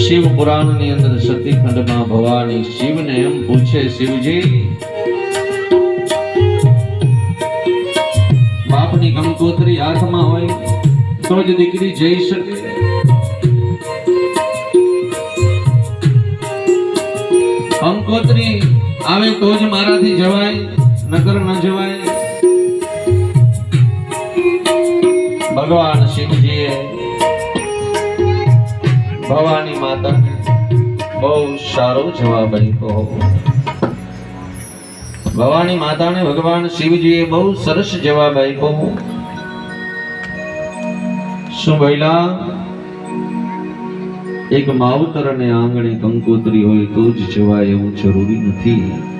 શિવ પુરાણ ની અંદર સતી ખંડ માં ભવાની શિવ ને એમ પૂછે, શિવજી બાપની કંકોત્રી હાથમાં હોય તો જ દીકરી જઈ શકે. કંકોત્રી આવે તો જ મારાથી જવાય, નકર ન જવાય. ભગવાન શિવજીએ ભવાની માતાને બહુ સારો જવાબ આપ્યો. ભવાની માતાને ભગવાન શિવજીએ બહુ સરસ જવાબ આપ્યો. શું બોલ્યા? એક માવતર અને આંગણે કંકોત્રી હોય તો જ જવાય એવું જરૂરી નથી.